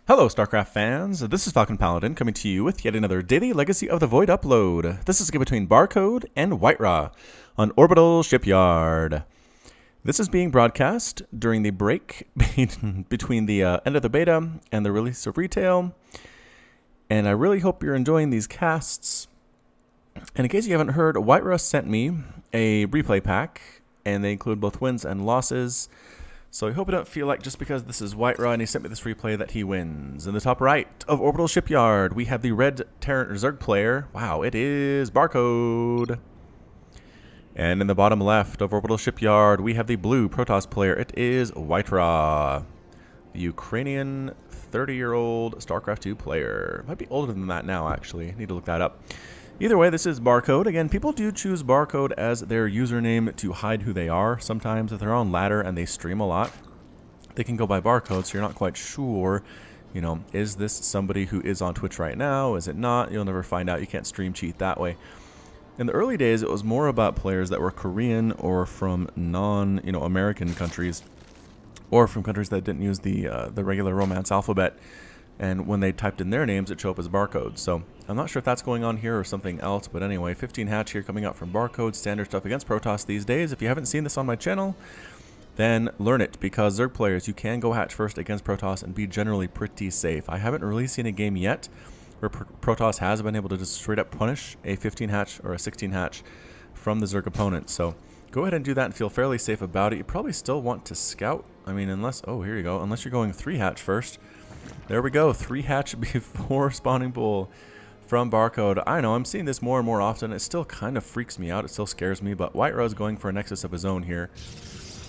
Hello StarCraft fans, this is FalconPaladin coming to you with yet another daily Legacy of the Void upload. This is a game between Barcode and WhiteRa on Orbital Shipyard. This is being broadcast during the break between the end of the beta and the release of retail. And I really hope you're enjoying these casts. And in case you haven't heard, WhiteRa sent me a replay pack, and they include both wins and losses. So I hope I don't feel like just because this is WhiteRa and he sent me this replay that he wins. In the top right of Orbital Shipyard, we have the red Terran Zerg player. Wow, it is Barcode. And in the bottom left of Orbital Shipyard, we have the blue Protoss player. It is WhiteRa, the Ukrainian 30-year-old StarCraft 2 player. Might be older than that now, actually. Need to look that up. Either way, this is Barcode. Again, people do choose Barcode as their username to hide who they are. Sometimes if they're on ladder and they stream a lot, they can go by Barcode, so you're not quite sure, you know, is this somebody who is on Twitch right now? Is it not? You'll never find out. You can't stream cheat that way. In the early days, it was more about players that were Korean or from American countries, or from countries that didn't use the regular Romance alphabet. And when they typed in their names, it showed up as Barcode. So I'm not sure if that's going on here or something else. But anyway, 15 hatch here coming out from Barcode. Standard stuff against Protoss these days. If you haven't seen this on my channel, then learn it. Because Zerg players, you can go hatch first against Protoss and be generally pretty safe. I haven't really seen a game yet where Protoss has been able to just straight up punish a 15 hatch or a 16 hatch from the Zerg opponent. So go ahead and do that and feel fairly safe about it. You probably still want to scout. I mean, unless, oh, here you go. Unless you're going 3 hatch first. There we go, 3 hatch before spawning pool from Barcode. I know, I'm seeing this more and more often. It still kind of freaks me out. It still scares me, but WhiteRa is going for a Nexus of his own here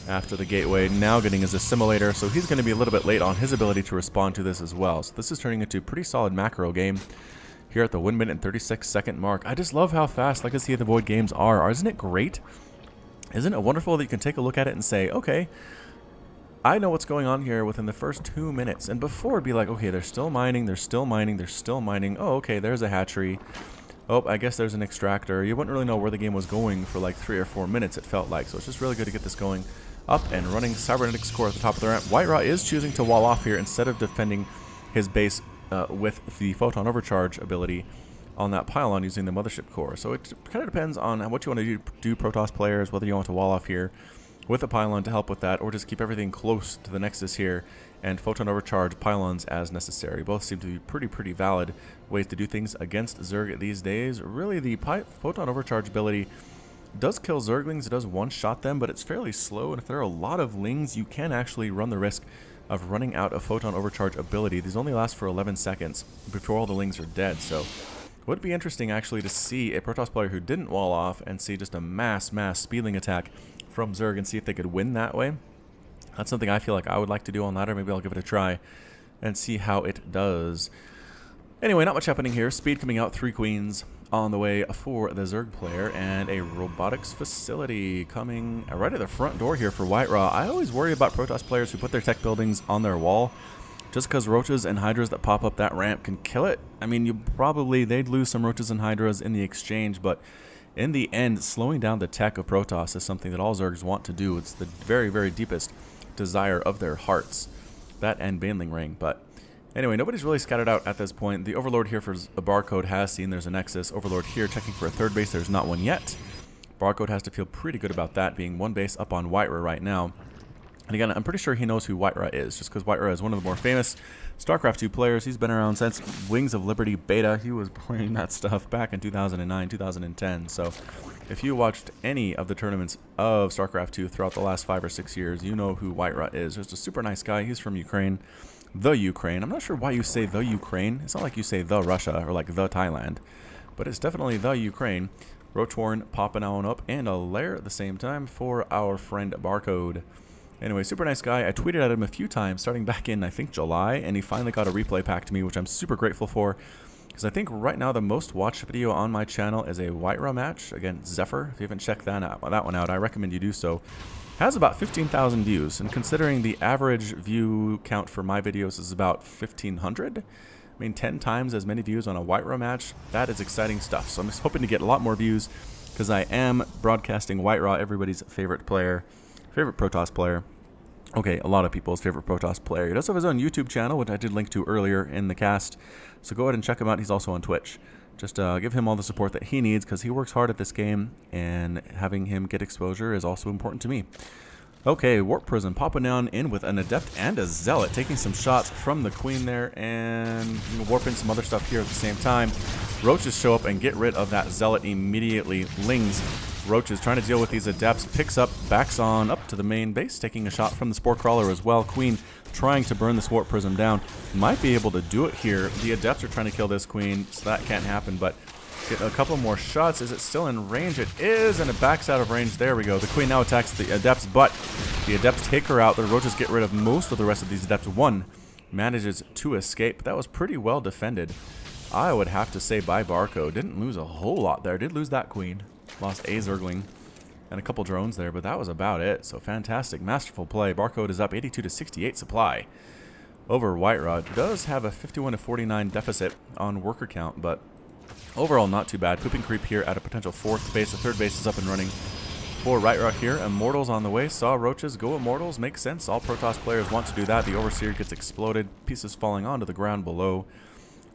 after the gateway. Now getting his assimilator, so he's going to be a little bit late on his ability to respond to this as well. So this is turning into a pretty solid macro game here at the 1 minute and 36-second mark. I just love how fast Legacy of the Void games are. Isn't it great? Isn't it wonderful that you can take a look at it and say, okay, I know what's going on here within the first 2 minutes. And before it'd be like, okay, they're still mining, they're still mining, they're still mining. Oh, okay, there's a hatchery. Oh, I guess there's an extractor. You wouldn't really know where the game was going for like 3 or 4 minutes, it felt like. So it's just really good to get this going up and running. Cybernetics core at the top of the ramp. WhiteRa is choosing to wall off here instead of defending his base with the photon overcharge ability on that pylon using the mothership core. So it kind of depends on what you want to do Protoss players, whether you want to wall off here with a pylon to help with that, or just keep everything close to the Nexus here and photon overcharge pylons as necessary. Both seem to be pretty valid ways to do things against Zerg these days. Really, the photon overcharge ability does kill Zerglings, it does one-shot them, but it's fairly slow, and if there are a lot of Lings, you can actually run the risk of running out of photon overcharge ability. These only last for 11 seconds before all the Lings are dead, so it would be interesting actually to see a Protoss player who didn't wall off and see just a mass speedling attack from Zerg and see if they could win that way. That's something I feel like I would like to do on ladder. Maybe I'll give it a try and see how it does. Anyway, not much happening here. Speed coming out, 3 queens on the way for the Zerg player, and a robotics facility coming right at the front door here for WhiteRa. I always worry about Protoss players who put their tech buildings on their wall. Just because roaches and hydras that pop up that ramp can kill it. I mean, they'd lose some roaches and hydras in the exchange, but in the end, slowing down the tech of Protoss is something that all Zergs want to do. It's the very deepest desire of their hearts. That and Baneling Ring. But anyway, nobody's really scattered out at this point. The Overlord here for a Barcode has seen there's a Nexus. Overlord here checking for a 3rd base. There's not one yet. Barcode has to feel pretty good about that, being 1 base up on WhiteRa right now. And again, I'm pretty sure he knows who WhiteRa is, just because WhiteRa is one of the more famous StarCraft 2 players. He's been around since Wings of Liberty beta. He was playing that stuff back in 2009, 2010. So if you watched any of the tournaments of StarCraft 2 throughout the last 5 or 6 years, you know who WhiteRa is. Just a super nice guy. He's from Ukraine. The Ukraine. I'm not sure why you say the Ukraine. It's not like you say the Russia or like the Thailand. But it's definitely the Ukraine. Roachworn popping on up and a lair at the same time for our friend Barcode. Anyway, super nice guy. I tweeted at him a few times, starting back in, I think, July, and he finally got a replay pack to me, which I'm super grateful for, because I think right now the most watched video on my channel is a WhiteRa match against Zephyr. If you haven't checked that one out, I recommend you do so. Has about 15,000 views, and considering the average view count for my videos is about 1,500, I mean, 10 times as many views on a WhiteRa match, that is exciting stuff. So I'm just hoping to get a lot more views, because I am broadcasting WhiteRa, everybody's favorite player. Favorite Protoss player. Okay, a lot of people's favorite Protoss player. He does have his own YouTube channel, which I did link to earlier in the cast. So go ahead and check him out. He's also on Twitch. Just give him all the support that he needs because he works hard at this game, and having him get exposure is also important to me. Okay, Warp Prism popping down in with an Adept and a Zealot, taking some shots from the Queen there, and warping some other stuff here at the same time. Roaches show up and get rid of that Zealot immediately. Lings, Roaches trying to deal with these Adepts, picks up, backs on up to the main base, taking a shot from the Spore Crawler as well. Queen trying to burn this Warp Prism down. Might be able to do it here. The Adepts are trying to kill this Queen, so that can't happen, but get a couple more shots. Is it still in range? It is, and it backs out of range. There we go. The Queen now attacks the Adepts, but the Adepts take her out. The Roaches get rid of most of the rest of these Adepts. One manages to escape. That was pretty well defended. I would have to say by Barcode. Didn't lose a whole lot there. Did lose that Queen. Lost a Zergling and a couple drones there, but that was about it. So fantastic. Masterful play. Barcode is up 82 to 68 supply over WhiteRa. Does have a 51 to 49 deficit on worker count, but overall, not too bad. Pooping Creep here at a potential 4th base. The 3rd base is up and running for WhiteRa here. Immortals on the way. Saw Roaches. Go Immortals. Makes sense. All Protoss players want to do that. The Overseer gets exploded. Pieces falling onto the ground below.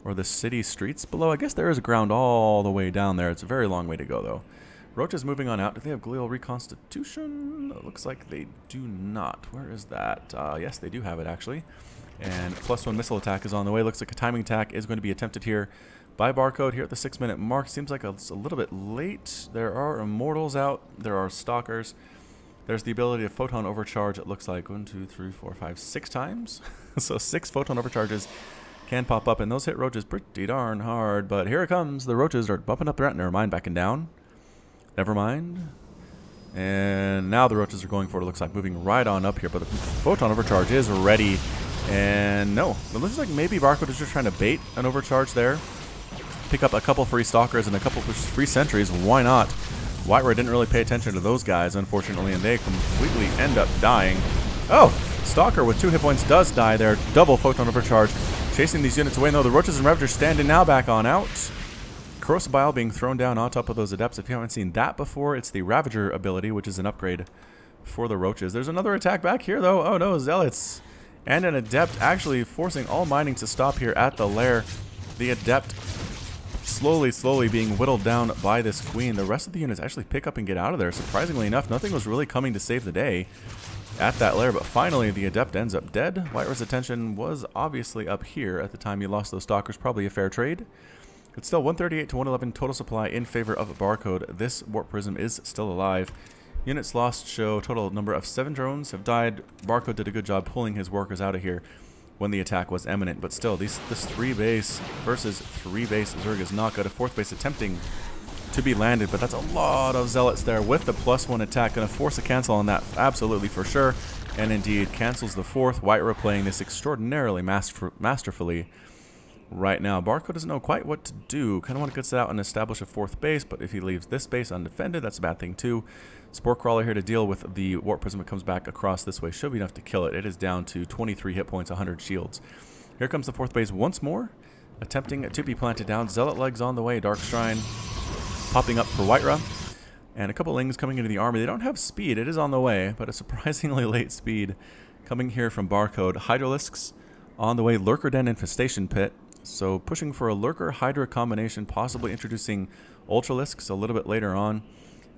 Or the city streets below. I guess there is a ground all the way down there. It's a very long way to go, though. Roaches moving on out. Do they have Glial Reconstitution? It looks like they do not. Where is that? Yes, they do have it, actually. And +1 missile attack is on the way. Looks like a timing attack is going to be attempted here by Barcode here at the 6-minute mark. Seems like it's a little bit late. There are Immortals out. There are Stalkers. There's the ability to Photon Overcharge. It looks like 1, 2, 3, 4, 5, 6 times. So 6 Photon Overcharges can pop up, and those hit Roaches pretty darn hard. But here it comes. The Roaches are bumping up their never mind, backing down. Never mind. And now the Roaches are going for it. It looks like moving right on up here, but the Photon Overcharge is ready. And no, it looks like maybe Barcode is just trying to bait an overcharge there. Pick up a couple free Stalkers and a couple free Sentries. Why not? WhiteRa didn't really pay attention to those guys, unfortunately, and they completely end up dying. Oh, Stalker with 2 hit points does die there. Double Photon Overcharge. Chasing these units away. No, the Roaches and Ravagers standing now back on out. Corrosive Bile being thrown down on top of those Adepts. If you haven't seen that before, it's the Ravager ability, which is an upgrade for the Roaches. There's another attack back here, though. Oh, no, Zealots. And an Adept actually forcing all mining to stop here at the lair. The Adept slowly being whittled down by this Queen. The rest of the units actually pick up and get out of there. Surprisingly enough, nothing was really coming to save the day at that lair, but finally the Adept ends up dead. WhiteRa's attention was obviously up here at the time he lost those Stalkers. Probably a fair trade. It's still 138 to 111 total supply in favor of Barcode. This Warp Prism is still alive. Units lost show total number of 7 drones have died. Barcode did a good job pulling his workers out of here when the attack was imminent, but still, this 3 base versus 3 base Zerg is not good. A 4th base attempting to be landed, but that's a lot of Zealots there with the +1 attack. Going to force a cancel on that, absolutely for sure, and indeed cancels the 4th. WhiteRa playing this extraordinarily masterfully right now. Barcode doesn't know quite what to do. Kind of want to get out and establish a 4th base, but if he leaves this base undefended, that's a bad thing too. Spore Crawler here to deal with the Warp Prism that comes back across this way. Should be enough to kill it. It is down to 23 hit points, 100 shields. Here comes the 4th base once more, attempting to be planted down. Zealot legs on the way. Dark Shrine popping up for WhiteRa. And a couple Lings coming into the army. They don't have speed. It is on the way, but a surprisingly late speed coming here from Barcode. Hydralisks on the way. Lurker Den Infestation Pit. So pushing for a Lurker Hydra combination, possibly introducing Ultralisks a little bit later on.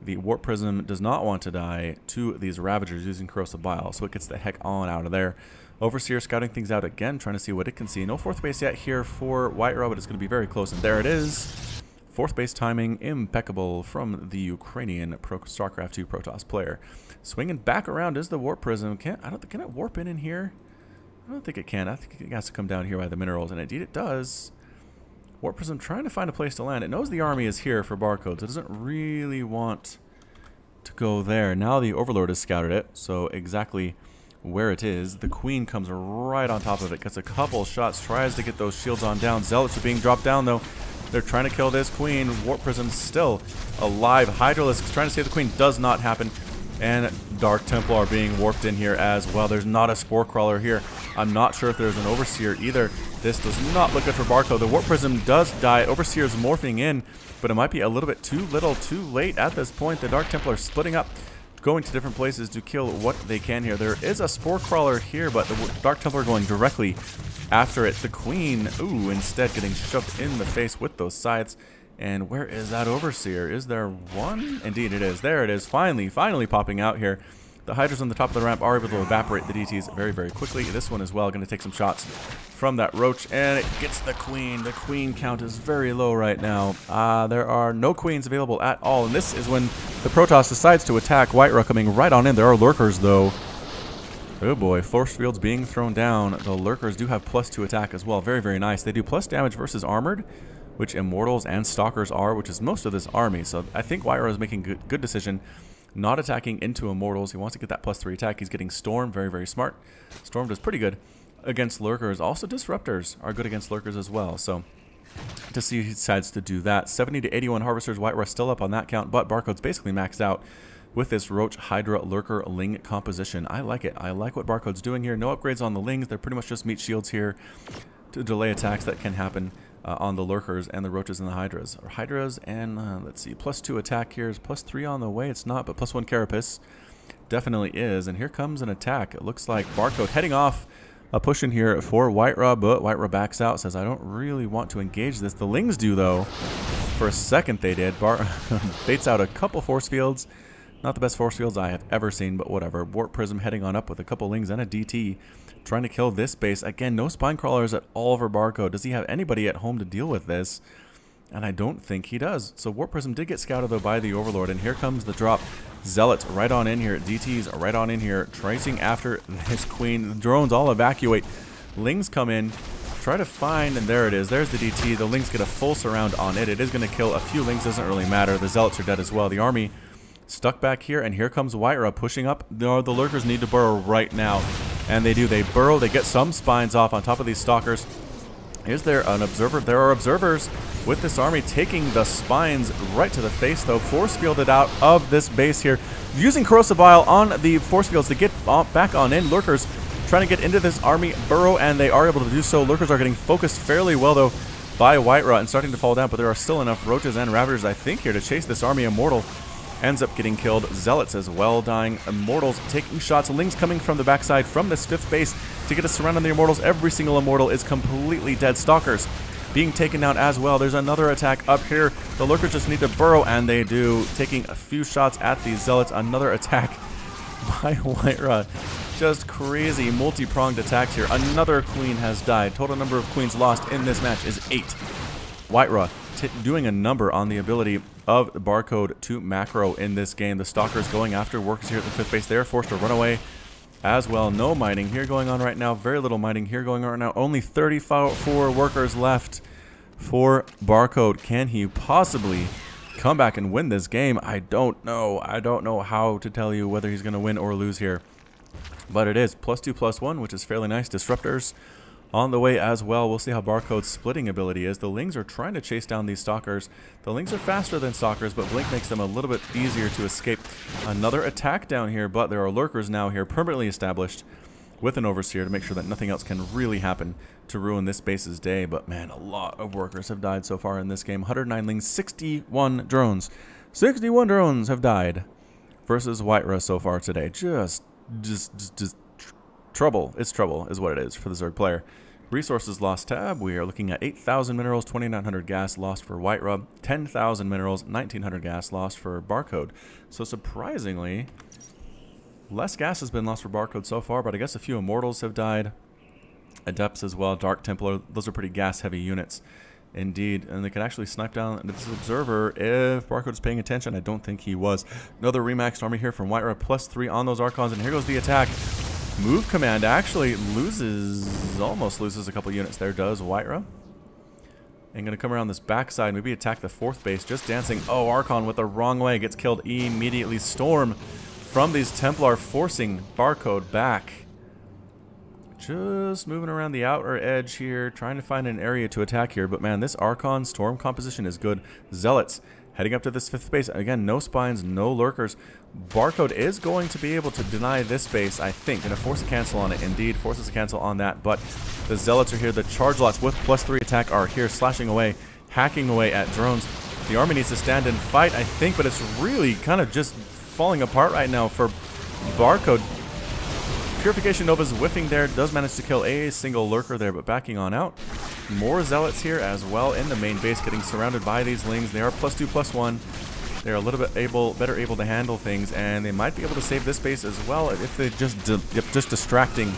The Warp Prism does not want to die to these Ravagers using Corrosive Bile, so it gets the heck on out of there. Overseer scouting things out again, trying to see what it can see. No 4th base yet here for WhiteRa, but it's going to be very close, and there it is. 4th base timing, impeccable from the Ukrainian StarCraft 2 Protoss player. Swinging back around is the Warp Prism. Can it warp in here? I don't think it can. I think it has to come down here by the minerals, and indeed it does. Warp Prism trying to find a place to land. It knows the army is here for Barcode, so it doesn't really want to go there. Now the Overlord has scouted it, so exactly where it is. The Queen comes right on top of it, gets a couple shots, tries to get those shields on down. Zealots are being dropped down, though. They're trying to kill this Queen. Warp Prism still alive. Hydralisk trying to save the Queen. Does not happen. And Dark Templar being warped in here as well. There's not a Spore Crawler here. I'm not sure if there's an Overseer either. This does not look good for Barcode. The Warp Prism does die. Overseer's morphing in, but it might be a little bit too little, too late at this point. The Dark Templar splitting up. going to different places to kill what they can here. There is a Spore Crawler here, but the Dark Templar going directly after it. The Queen, ooh, instead getting shoved in the face with those scythes. And where is that Overseer? Is there one? Indeed it is. There it is. Finally popping out here. The Hydras on the top of the ramp are able to evaporate the DTs very, very quickly. This one as well going to take some shots from that Roach, and it gets the Queen. The Queen count is very low right now. There are no Queens available at all, and this is when the Protoss decides to attack. WhiteRa coming right on in. There are Lurkers, though. Oh boy, force fields being thrown down. The Lurkers do have +2 attack as well. Very, very nice. They do plus damage versus armored, which Immortals and Stalkers are, which is most of this army. So I think WhiteRa is making good decision not attacking into Immortals. He wants to get that +3 attack. He's getting Storm, very, very smart. Storm does pretty good against Lurkers. Also, Disruptors are good against Lurkers as well. So to see he decides to do that. 70 to 81 Harvesters. WhiteRa still up on that count, but Barcode's basically maxed out with this Roach, Hydra, Lurker, Ling composition. I like it. I like what Barcode's doing here. No upgrades on the Lings. They're pretty much just meat shields here to delay attacks that can happen on the Lurkers and the Roaches and the Hydras. Or Hydras and, let's see, +2 attack here is +3 on the way. It's not, but +1 Carapace definitely is. And here comes an attack. It looks like Barcode heading off a push in here for WhiteRa, but WhiteRa backs out, says, I don't really want to engage this. The Lings do, though. For a second they did. Baits out a couple force fields. Not the best force fields I have ever seen, but whatever. Warp Prism heading on up with a couple Lings and a DT. Trying to kill this base. Again, no Spine Crawlers at all for Barcode. Does he have anybody at home to deal with this? And I don't think he does. So Warp Prism did get scouted, though, by the Overlord. And here comes the drop. Zealots right on in here. DTs right on in here. Tracing after his Queen. The drones all evacuate. Lings come in. Try to find, and there it is. There's the DT. The Lings get a full surround on it. It is going to kill a few Lings. Doesn't really matter. The Zealots are dead as well. The army stuck back here, and here comes WhiteRa pushing up. The Lurkers need to burrow right now, and they do. They burrow. They get some spines off on top of these Stalkers. Is there an observer? There are observers with this army taking the spines right to the face, though. Force fielded out of this base here, using Corrosive Bile on the force fields to get back on in. Lurkers trying to get into this army burrow, and they are able to do so. Lurkers are getting focused fairly well, though, by WhiteRa and starting to fall down, but there are still enough Roaches and Ravagers, I think, here to chase this army. Immortal ends up getting killed. Zealots as well dying. Immortals taking shots. Lings coming from the backside from this 5th base to get a surround on the Immortals. Every single Immortal is completely dead. Stalkers being taken down as well. There's another attack up here. The Lurkers just need to burrow, and they do. Taking a few shots at these Zealots. Another attack by WhiteRa. Just crazy multi-pronged attacks here. Another Queen has died. Total number of Queens lost in this match is 8. WhiteRa doing a number on the ability of the Barcode to macro in this game. The Stalkers going after workers here at the 5th base. They are forced to run away as well. No mining here going on right now. Very little mining here going on right now. Only 34 workers left for Barcode. Can he possibly come back and win this game? I don't know. I don't know how to tell you whether he's going to win or lose here. But it is +2/+1, which is fairly nice. Disruptors on the way as well. We'll see how Barcode's splitting ability is. The Lings are trying to chase down these Stalkers. The Lings are faster than Stalkers, but Blink makes them a little bit easier to escape. Another attack down here, but there are Lurkers now here permanently established with an Overseer to make sure that nothing else can really happen to ruin this base's day. But man, a lot of workers have died so far in this game. 109 Lings, 61 drones. 61 drones have died versus WhiteRa so far today. Just trouble. It's trouble is what it is for the Zerg player. Resources lost tab. We are looking at 8,000 minerals, 2,900 gas lost for WhiteRa, 10,000 minerals, 1,900 gas lost for Barcode. So surprisingly, less gas has been lost for Barcode so far, but I guess a few Immortals have died. Adepts as well, Dark Templar. Those are pretty gas-heavy units indeed, and they can actually snipe down this Observer if Barcode is paying attention. I don't think he was. Another remaxed army here from WhiteRa, +3 on those Archons, and here goes the attack. Move command actually almost loses a couple units there, does WhiteRa. And going to come around this backside, maybe attack the 4th base, just dancing. Oh, Archon with the wrong way, gets killed immediately. Storm from these Templar forcing Barcode back. Just moving around the outer edge here, trying to find an area to attack here. But man, this Archon Storm composition is good. Zealots heading up to this 5th base. Again, no spines, no Lurkers. Barcode is going to be able to deny this base, I think. Going to force a cancel on it. Indeed, forces a cancel on that. But the Zealots are here. The Charge Lots with +3 attack are here, slashing away, hacking away at drones. The army needs to stand and fight, I think, but it's really kind of just falling apart right now for Barcode. Purification Nova's whiffing there, does manage to kill a single lurker there, but backing on out. More zealots here as well in the main base, getting surrounded by these lings. They are +2/+1. They're a little bit better able to handle things, and they might be able to save this base as well if they just distracting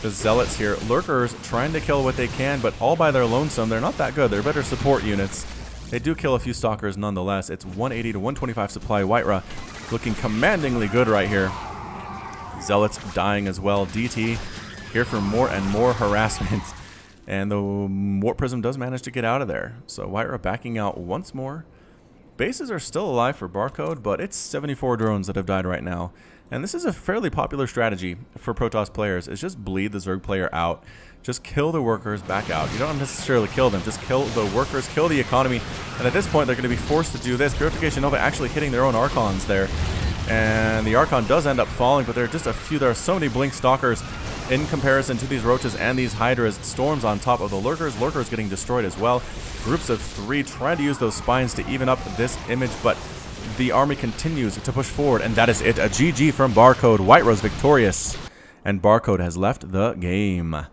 the zealots here. Lurkers trying to kill what they can, but all by their lonesome. They're not that good. They're better support units. They do kill a few stalkers nonetheless. It's 180 to 125 supply. WhiteRa looking commandingly good right here. Zealots dying as well. DT here for more and more harassment. And the Warp Prism does manage to get out of there. So WhiteRa backing out once more. Bases are still alive for Barcode, but it's 74 drones that have died right now. And this is a fairly popular strategy for Protoss players, is just bleed the Zerg player out. Just kill the workers, back out. You don't necessarily kill them, just kill the workers, kill the economy. And at this point, they're going to be forced to do this. Purification Nova actually hitting their own Archons there. And the Archon does end up falling, but there are just a few. There are so many Blink Stalkers in comparison to these Roaches and these Hydras. Storms on top of the Lurkers. Lurkers getting destroyed as well. Groups of 3 trying to use those spines to even up this image, but the army continues to push forward, and that is it. A GG from Barcode. WhiteRa's victorious, and Barcode has left the game.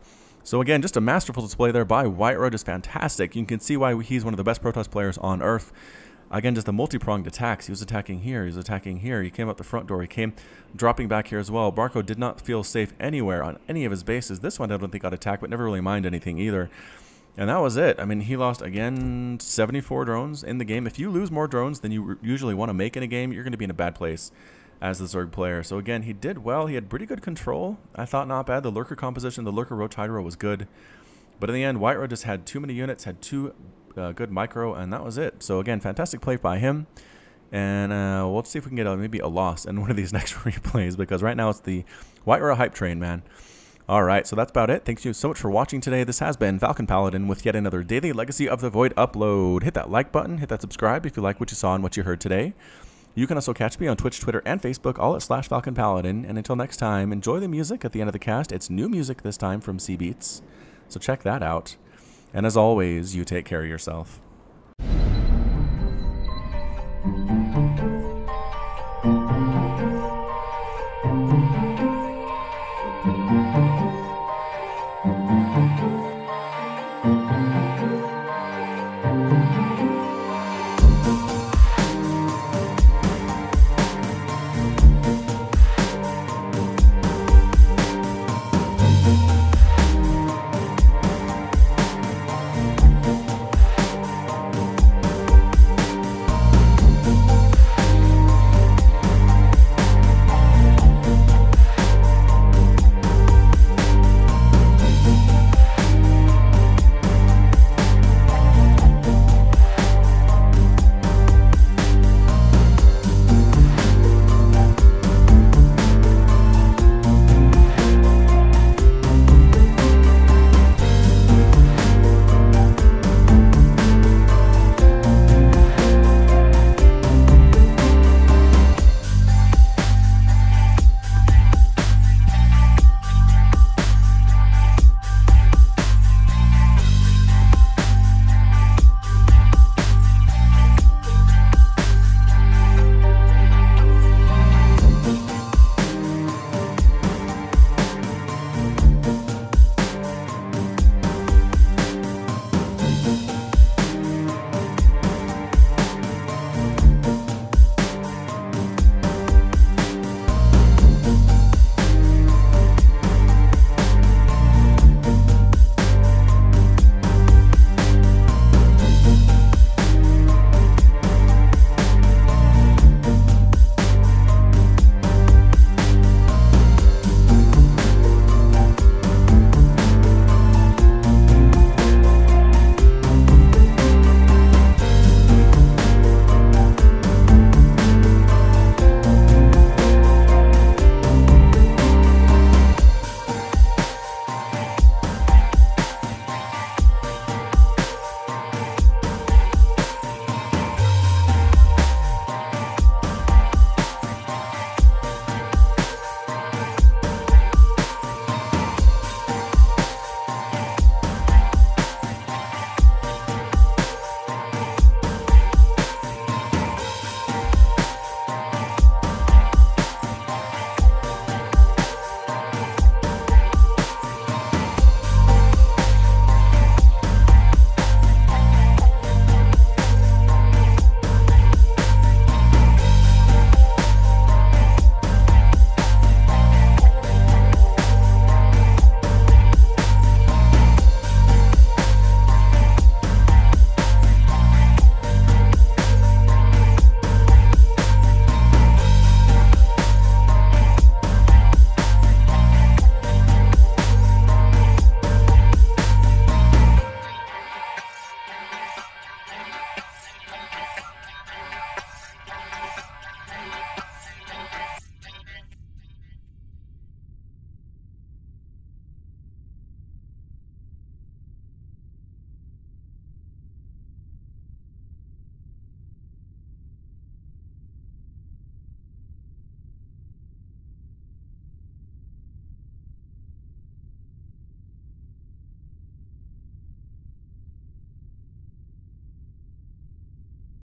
So again, just a masterful display there by WhiteRa. Just fantastic. You can see why he's one of the best Protoss players on Earth. Again, just the multi-pronged attacks. He was attacking here. He was attacking here. He came out the front door. He came dropping back here as well. Barcode did not feel safe anywhere on any of his bases. This one I don't think got attacked, but never really mind anything either. And that was it. I mean, he lost, again, 74 drones in the game. If you lose more drones than you usually want to make in a game, you're going to be in a bad place as the Zerg player. So again, he did well. He had pretty good control. I thought not bad. The Lurker composition, the Lurker Roach Hydra was good. But in the end, WhiteRa just had too many units, had too good micro, and that was it. So again, fantastic play by him. And we'll see if we can get maybe a loss in one of these next replays, because right now it's the WhiteRa hype train, man. All right, so that's about it. Thank you so much for watching today. This has been FalconPaladin with yet another daily Legacy of the Void upload. Hit that like button, hit that subscribe if you like what you saw and what you heard today. You can also catch me on Twitch, Twitter, and Facebook, all at /FalconPaladin. And until next time, enjoy the music at the end of the cast. It's new music this time from C Beats, so check that out. And as always, you take care of yourself.